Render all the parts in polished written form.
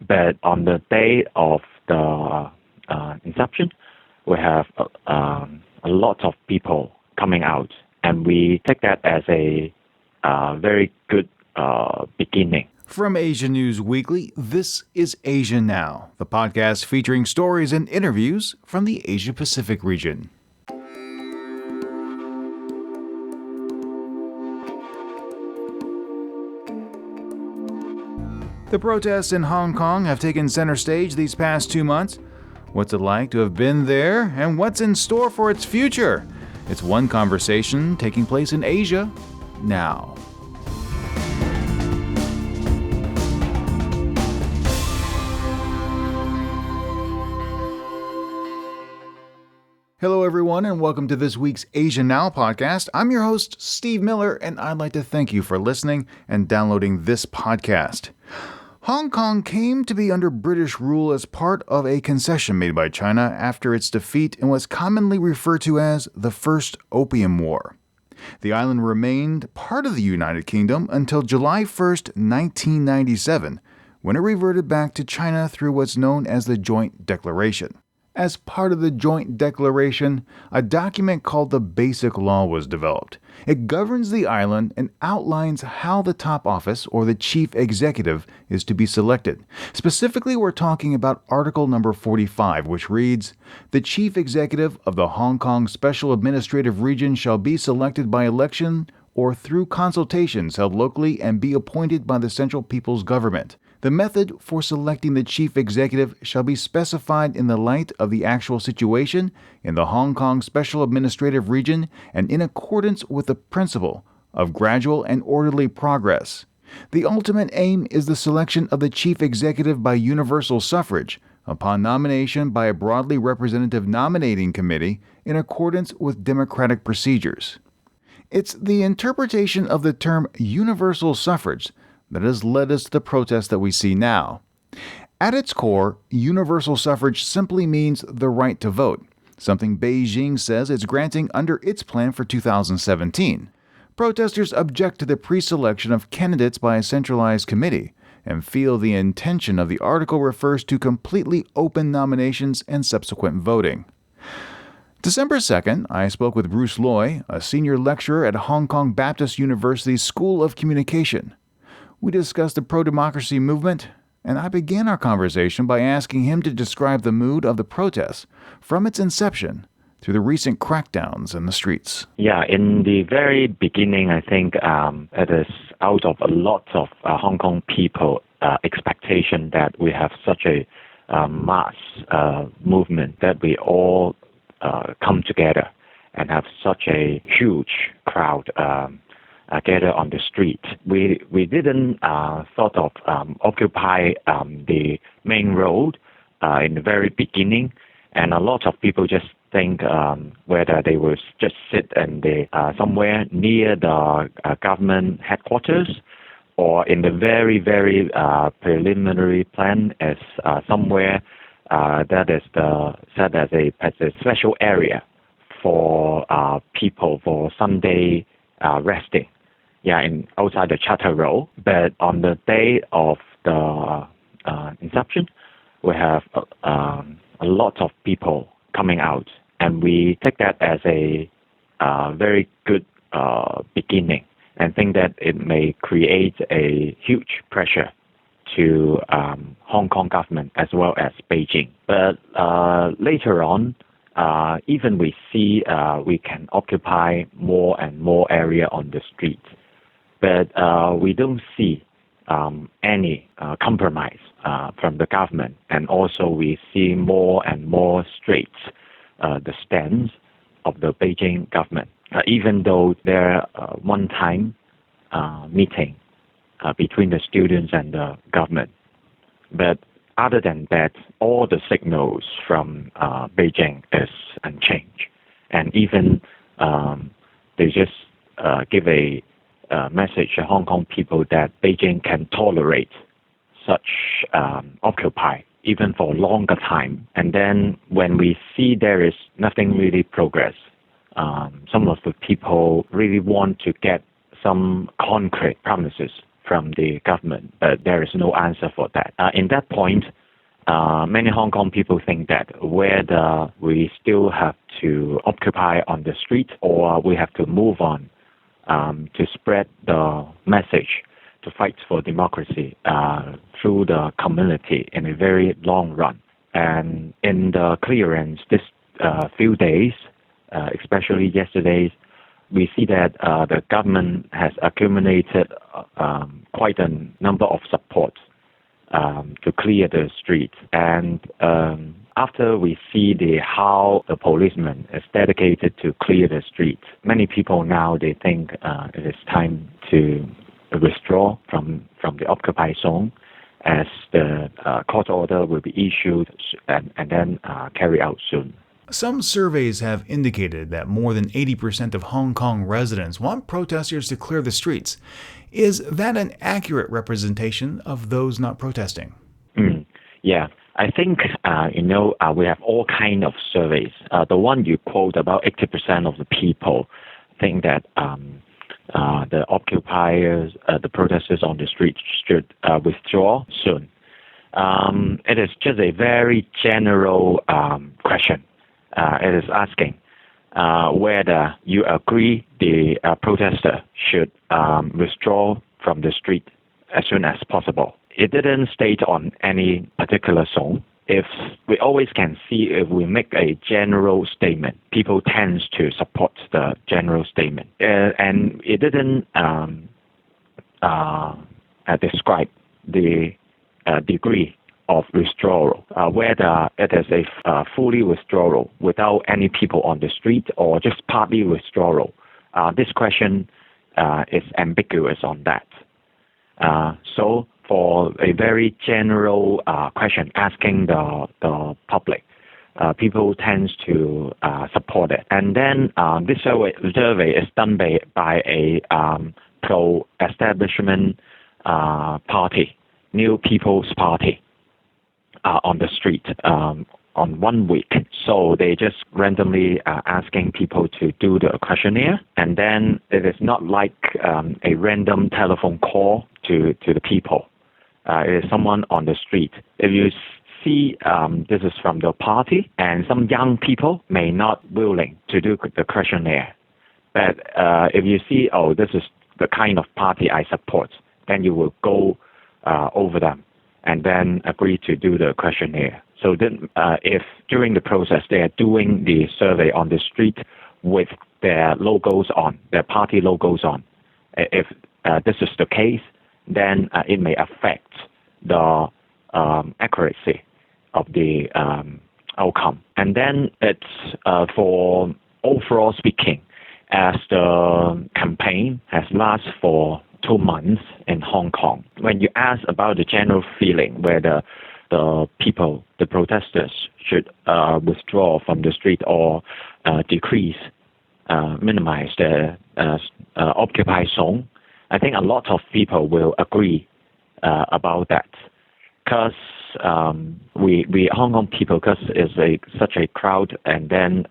But on the day of the inception, we have a lot of people coming out, and we take that as a very good beginning. From Asia News Weekly, this is Asia Now, the podcast featuring stories and interviews from the Asia-Pacific region. The protests in Hong Kong have taken center stage these past 2 months. What's it like to have been there, and what's in store for its future? It's one conversation taking place in Asia now. Hello, everyone, and welcome to this week's Asia Now podcast. I'm your host, Steve Miller, and I'd like to thank you for listening and downloading this podcast. Hong Kong came to be under British rule as part of a concession made by China after its defeat in what's commonly referred to as the First Opium War. The island remained part of the United Kingdom until July 1st, 1997, when it reverted back to China through what's known as the Joint Declaration. As part of the Joint Declaration, a document called the Basic Law was developed. It governs the island and outlines how the top office, or the chief executive, is to be selected. Specifically, we're talking about Article number 45, which reads, "The chief executive of the Hong Kong Special Administrative Region shall be selected by election or through consultations held locally and be appointed by the Central People's Government. The method for selecting the chief executive shall be specified in the light of the actual situation in the Hong Kong Special Administrative Region and in accordance with the principle of gradual and orderly progress. The ultimate aim is the selection of the chief executive by universal suffrage, upon nomination by a broadly representative nominating committee in accordance with democratic procedures." It's the interpretation of the term universal suffrage that has led us to the protest that we see now. At its core, universal suffrage simply means the right to vote, something Beijing says it's granting under its plan for 2017. Protesters object to the pre-selection of candidates by a centralized committee and feel the intention of the article refers to completely open nominations and subsequent voting. December 2nd, I spoke with Bruce Loy, a senior lecturer at Hong Kong Baptist University's School of Communication. We discussed the pro-democracy movement, and I began our conversation by asking him to describe the mood of the protests from its inception through the recent crackdowns in the streets. Yeah, in the very beginning, I think it is out of a lot of Hong Kong people expectation that we have such a mass movement, that we all come together and have such a huge crowd gather on the street. We didn't sort of occupy the main road in the very beginning, and a lot of people just think whether they will just sit in the somewhere near the government headquarters, or in the very preliminary plan as somewhere that is set as a special area for people for Sunday resting. Yeah, outside the Charter Road. But on the day of the inception, we have a lot of people coming out, and we take that as a very good beginning, and think that it may create a huge pressure to Hong Kong government as well as Beijing. But later on, even we see we can occupy more and more area on the street. But we don't see any compromise from the government. And also we see more and more straight the stance of the Beijing government, even though there one-time meeting between the students and the government. But other than that, all the signals from Beijing is unchanged. And even they just give a message to Hong Kong people that Beijing can tolerate such occupy even for a longer time. And then when we see there is nothing really progress, some of the people really want to get some concrete promises from the government, but there is no answer for that. In that point, many Hong Kong people think that whether we still have to occupy on the street or we have to move on to spread the message to fight for democracy through the community in a very long run. And in the clearance this few days, especially yesterday, we see that the government has accumulated quite a number of support to clear the streets. And after we see how the policeman is dedicated to clear the streets, many people now they think it is time to withdraw from the occupied zone, as the court order will be issued and then carried out soon. Some surveys have indicated that more than 80% of Hong Kong residents want protesters to clear the streets. Is that an accurate representation of those not protesting? Yeah, I think, we have all kinds of surveys. The one you quote, about 80% of the people think that the occupiers, the protesters on the street should withdraw soon. It is just a very general question. It is asking whether you agree the protester should withdraw from the street as soon as possible. It didn't state on any particular zone. If we always can see, if we make a general statement, people tend to support the general statement. And it didn't describe the degree of withdrawal, whether it is a fully withdrawal without any people on the street or just partly withdrawal. This question is ambiguous on that. So for a very general question asking the public, people tend to support it. And then this survey is done by a pro-establishment party, New People's Party, on the street on 1 week. So they just randomly asking people to do the questionnaire, and then it is not like a random telephone call to the people. It is someone on the street. If you see this is from the party, and some young people may not willing to do the questionnaire. But if you see, this is the kind of party I support, then you will go over them and then agree to do the questionnaire. So then if during the process they are doing the survey on the street with their logos on, their party logos on, if this is the case, then it may affect the accuracy of the outcome. And then it's for overall speaking, as the campaign has lasted for 2 months in Hong Kong. When you ask about the general feeling whether the people, the protesters, should withdraw from the street or decrease, minimize the occupied zone, I think a lot of people will agree about that. Because we Hong Kong people, because it's such a crowd and then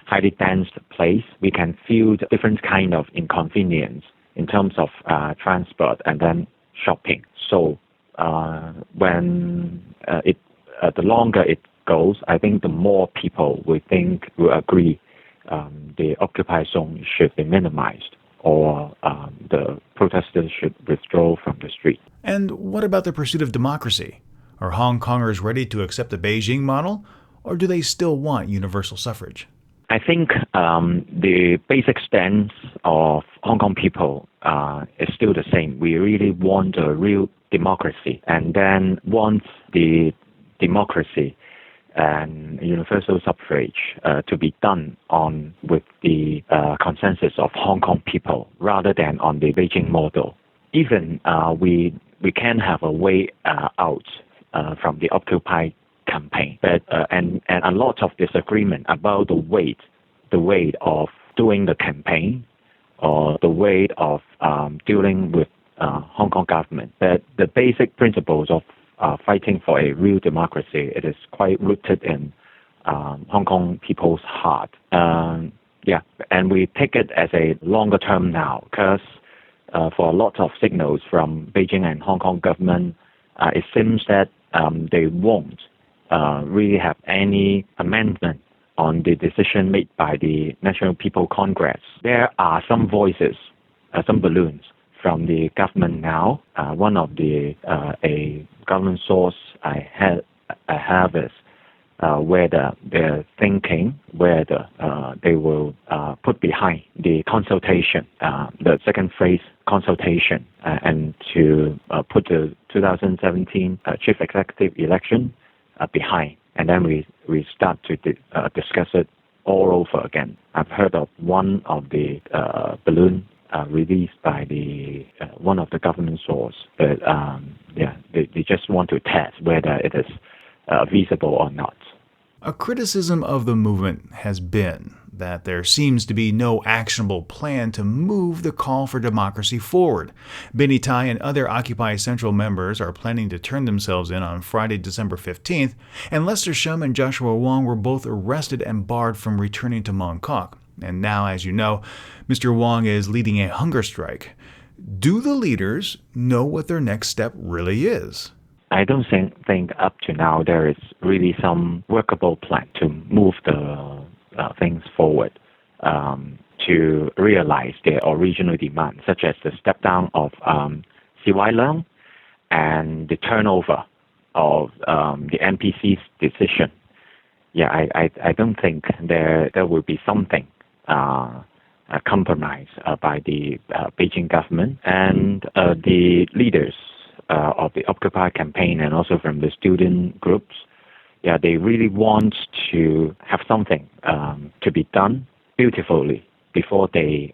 highly dense place, we can feel the different kind of inconvenience in terms of transport and then shopping. So when the longer it goes, I think the more people will agree the occupied zone should be minimized, or the protesters should withdraw from the street. And what about the pursuit of democracy? Are Hong Kongers ready to accept the Beijing model, or do they still want universal suffrage? I think the basic stance of Hong Kong people is still the same. We really want a real democracy, and then once the democracy and universal suffrage to be done on with the consensus of Hong Kong people rather than on the Beijing model. Even we can have a way out from the Occupy campaign, but and a lot of disagreement about the weight of doing the campaign or the weight of dealing with Hong Kong government. But the basic principles of fighting for a real democracy, it is quite rooted in Hong Kong people's heart. And we take it as a longer term now, because for a lot of signals from Beijing and Hong Kong government, it seems that they won't really have any amendment on the decision made by the National People Congress. There are some voices, some balloons from the government now. One of the a government source I have is whether they're thinking whether they will put behind the consultation, the second phase consultation, and to put the 2017 chief executive election behind. And then we start to discuss it all over again. I've heard of one of the balloon released by the one of the government source, but they just want to test whether it is feasible or not. A criticism of the movement has been that there seems to be no actionable plan to move the call for democracy forward. Benny Tai and other Occupy Central members are planning to turn themselves in on Friday, December 15th, and Lester Shum and Joshua Wong were both arrested and barred from returning to Mong Kok. And now, as you know, Mr. Wong is leading a hunger strike. Do the leaders know what their next step really is? I don't think up to now there is really some workable plan to move the things forward to realize their original demands, such as the step down of CY Leung and the turnover of the NPC's decision. Yeah, I don't think there will be something compromised by the Beijing government and the leaders of the Occupy campaign and also from the student groups. Yeah, they really want to have something to be done beautifully before they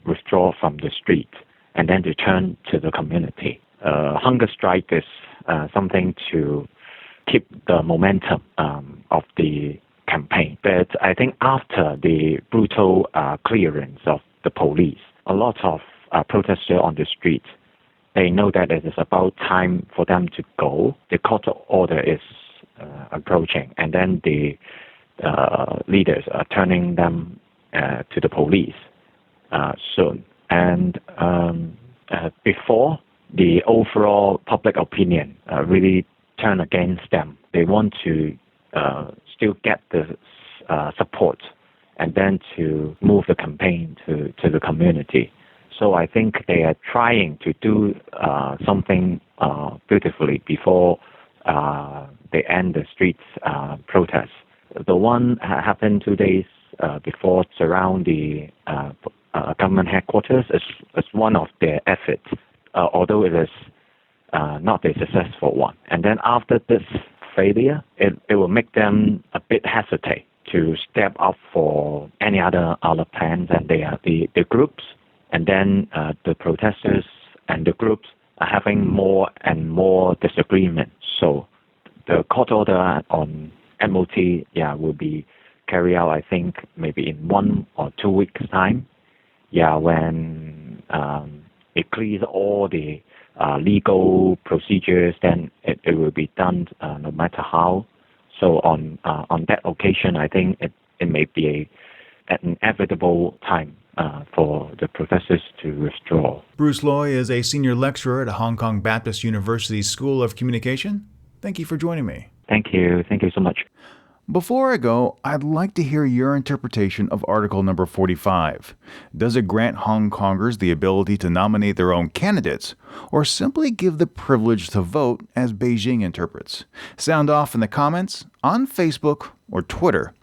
withdraw from the street and then return to the community. Hunger strike is something to keep the momentum of the campaign. But I think after the brutal clearance of the police, a lot of protesters on the street, they know that it is about time for them to go. The court order is approaching, and then the leaders are turning them to the police soon. And before the overall public opinion really turn against them, they want to still get the support and then to move the campaign to the community. So I think they are trying to do something beautifully before they end the streets protest. The one happened 2 days before around the government headquarters is one of their efforts, although it is not a successful one. And then after this failure, it will make them a bit hesitate to step up for any other plans, and they are the groups. And then the protesters and the groups are having more and more disagreement. So the court order on MOT will be carried out, I think, maybe in 1 or 2 weeks' time. Yeah, when it clears all the legal procedures, then it will be done no matter how. So on that occasion, I think it may be an inevitable time for the protesters to withdraw. Bruce Loy is a senior lecturer at Hong Kong Baptist University's School of Communication. Thank you for joining me. Thank you. Thank you so much. Before I go, I'd like to hear your interpretation of Article number 45. Does it grant Hong Kongers the ability to nominate their own candidates, or simply give the privilege to vote as Beijing interprets? Sound off in the comments, on Facebook, or Twitter.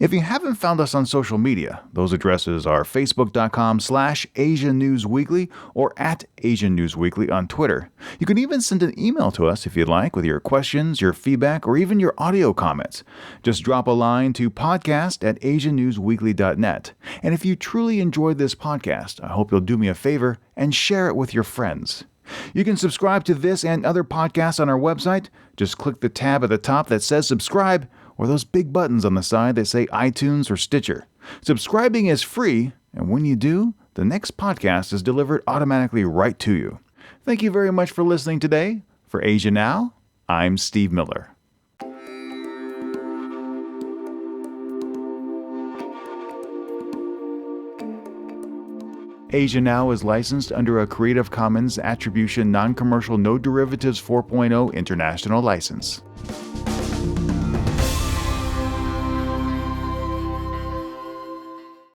If you haven't found us on social media, those addresses are facebook.com/Asia News Weekly or @Asia News Weekly on Twitter. You can even send an email to us if you'd like with your questions, your feedback, or even your audio comments. Just drop a line to podcast@asianewsweekly.net. And if you truly enjoyed this podcast, I hope you'll do me a favor and share it with your friends. You can subscribe to this and other podcasts on our website. Just click the tab at the top that says subscribe, or those big buttons on the side that say iTunes or Stitcher. Subscribing is free, and when you do, the next podcast is delivered automatically right to you. Thank you very much for listening today. For Asia Now, I'm Steve Miller. Asia Now is licensed under a Creative Commons Attribution Non-Commercial No Derivatives 4.0 international license.